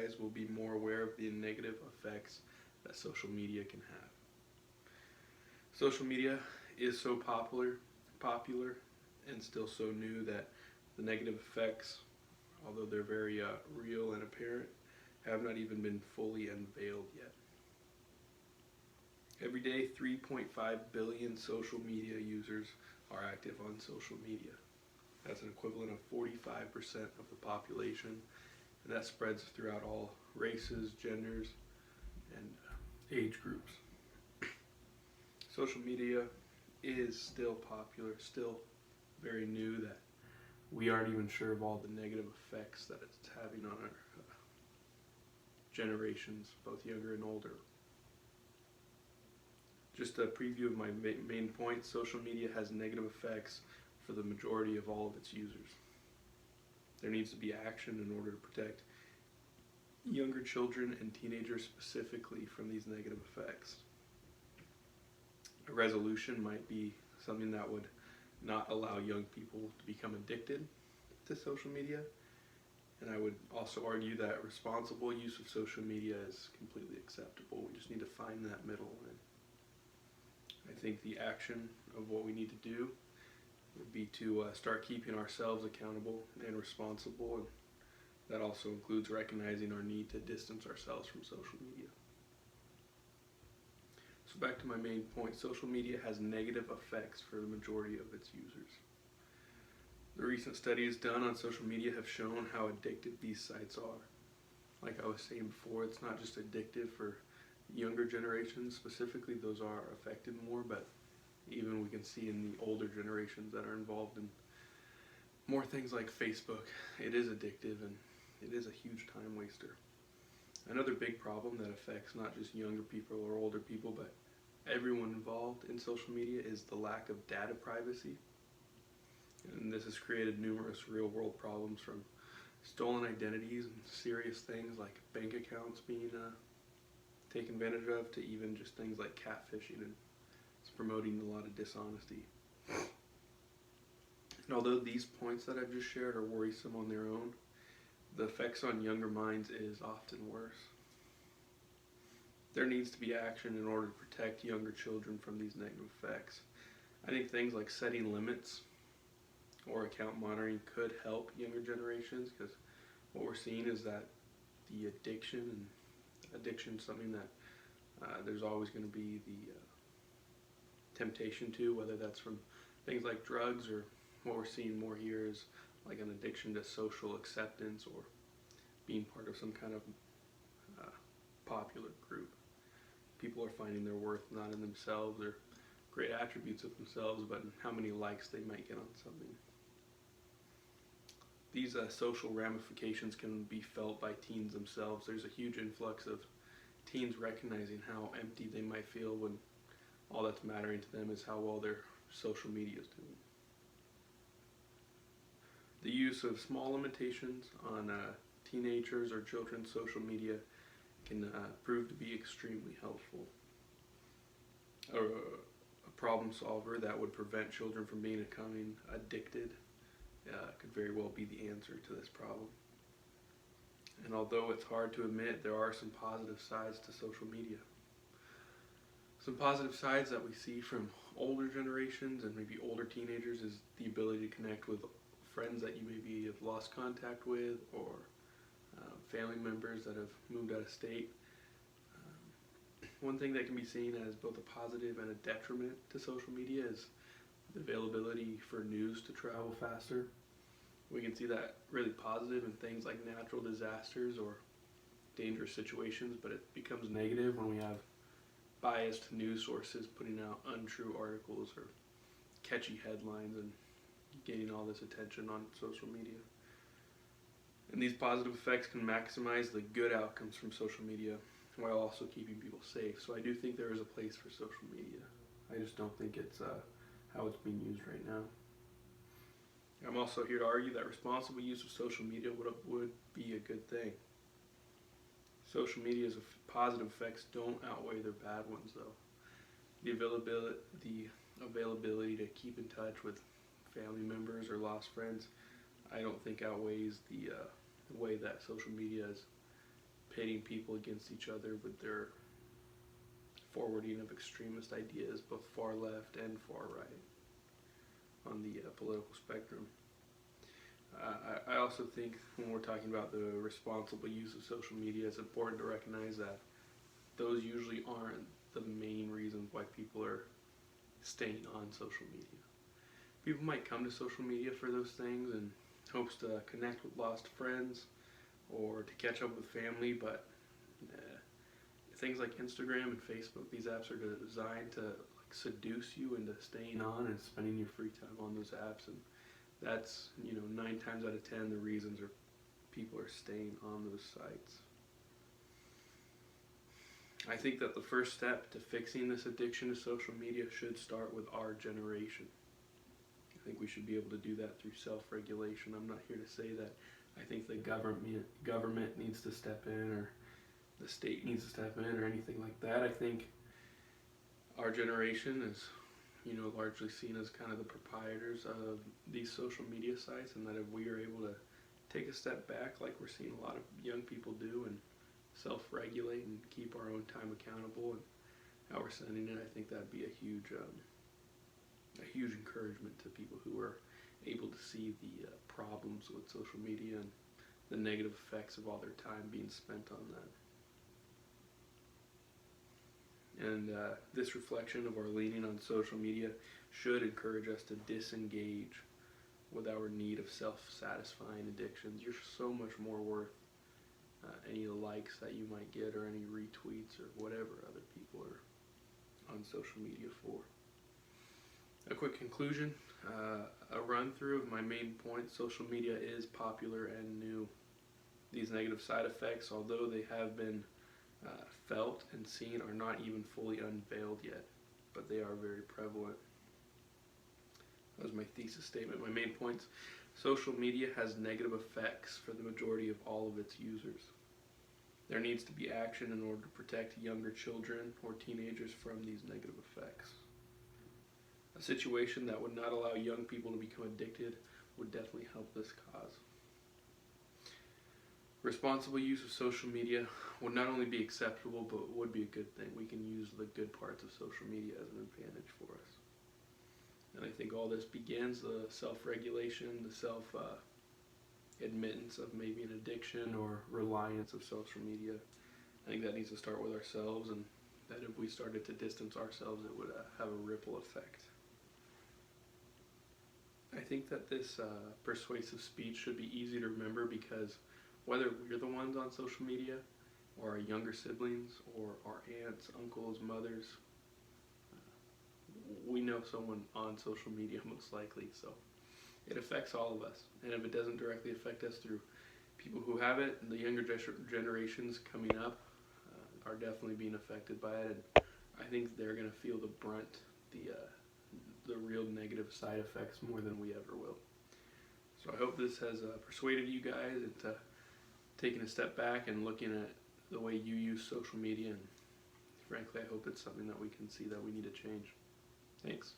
guys will be more aware of the negative effects that social media can have. Social media is so popular and still so new that the negative effects, although they're very real and apparent, have not even been fully unveiled yet. Every day, 3.5 billion social media users are active on social media. That's an equivalent of 45% of the population, and that spreads throughout all races, genders, and age groups. Social media is still popular, still very new, that we aren't even sure of all the negative effects that it's having on our generations, both younger and older. Just a preview of my main points: social media has negative effects for the majority of all of its users. There needs to be action in order to protect younger children and teenagers specifically from these negative effects. A resolution might be something that would not allow young people to become addicted to social media. And I would also argue that responsible use of social media is completely acceptable. We just need to find that middle. And I think the action of what we need to do would be to start keeping ourselves accountable and responsible. And that also includes recognizing our need to distance ourselves from social media. So back to my main point: social media has negative effects for the majority of its users. The recent studies done on social media have shown how addictive these sites are. Like I was saying before, it's not just addictive for younger generations specifically, those are affected more, but even we can see in the older generations that are involved in more things like Facebook, it is addictive and it is a huge time waster. Another big problem that affects not just younger people or older people, but everyone involved in social media is the lack of data privacy. And this has created numerous real-world problems, from stolen identities and serious things like bank accounts being taken advantage of, to even just things like catfishing, and it's promoting a lot of dishonesty. And although these points that I've just shared are worrisome on their own, the effects on younger minds is often worse. There needs to be action in order to protect younger children from these negative effects. I think things like setting limits or account monitoring could help younger generations, because what we're seeing is that the addiction is something that there's always going to be the temptation to, whether that's from things like drugs, or what we're seeing more here is like an addiction to social acceptance or being part of some kind of popular group. People are finding their worth not in themselves or great attributes of themselves, but in how many likes they might get on something. These social ramifications can be felt by teens themselves. There's a huge influx of teens recognizing how empty they might feel when all that's mattering to them is how well their social media is doing. The use of small limitations on teenagers or children's social media can prove to be extremely helpful. A problem solver that would prevent children from becoming addicted could very well be the answer to this problem. And although it's hard to admit, there are some positive sides to social media. Some positive sides that we see from older generations and maybe older teenagers is the ability to connect with friends that you maybe have lost contact with, or family members that have moved out of state. One thing that can be seen as both a positive and a detriment to social media is the availability for news to travel faster. We can see that really positive in things like natural disasters or dangerous situations, but it becomes negative when we have biased news sources putting out untrue articles or catchy headlines and gaining all this attention on social media. And these positive effects can maximize the good outcomes from social media while also keeping people safe. So I do think there is a place for social media. I just don't think it's how it's being used right now. I'm also here to argue that responsible use of social media would be a good thing. Social media's positive effects don't outweigh their bad ones, though. The availability to keep in touch with family members or lost friends, I don't think outweighs the way that social media is pitting people against each other with their forwarding of extremist ideas, both far left and far right on the political spectrum. I also think when we're talking about the responsible use of social media, it's important to recognize that those usually aren't the main reasons why people are staying on social media. People might come to social media for those things in hopes to connect with lost friends or to catch up with family, but things like Instagram and Facebook, these apps are designed to seduce you into staying on and spending your free time on those apps, and that's 9 times out of 10 the reasons are people are staying on those sites. I think that the first step to fixing this addiction to social media should start with our generation. I think we should be able to do that through self-regulation. I'm not here to say that I think the government needs to step in or the state needs to step in or anything like that. I think our generation is largely seen as kind of the proprietors of these social media sites, and that if we are able to take a step back like we're seeing a lot of young people do and self-regulate and keep our own time accountable and how we're sending it, I think that'd be a huge encouragement to people who are able to see the problems with social media and the negative effects of all their time being spent on that. And this reflection of our leaning on social media should encourage us to disengage with our need of self-satisfying addictions. You're so much more worth any of the likes that you might get or any retweets or whatever other people are on social media for. A quick conclusion, a run through of my main points. Social media is popular and new. These negative side effects, although they have been felt and seen, are not even fully unveiled yet, but they are very prevalent. That was my thesis statement. My main points: social media has negative effects for the majority of all of its users. There needs to be action in order to protect younger children or teenagers from these negative effects. A situation that would not allow young people to become addicted would definitely help this cause. Responsible use of social media would not only be acceptable, but would be a good thing. We can use the good parts of social media as an advantage for us. And I think all this begins the self-regulation, the self-admittance of maybe an addiction or reliance of social media. I think that needs to start with ourselves, and that if we started to distance ourselves, it would have a ripple effect. I think that this persuasive speech should be easy to remember, because whether we're the ones on social media or our younger siblings or our aunts, uncles, mothers, we know someone on social media most likely, so it affects all of us. And if it doesn't directly affect us through people who have it, the younger generations coming up are definitely being affected by it, and I think they're going to feel the brunt, the real negative side effects more than we ever will. So I hope this has persuaded you guys into taking a step back and looking at the way you use social media, and frankly I hope it's something that we can see that we need to change. Thanks.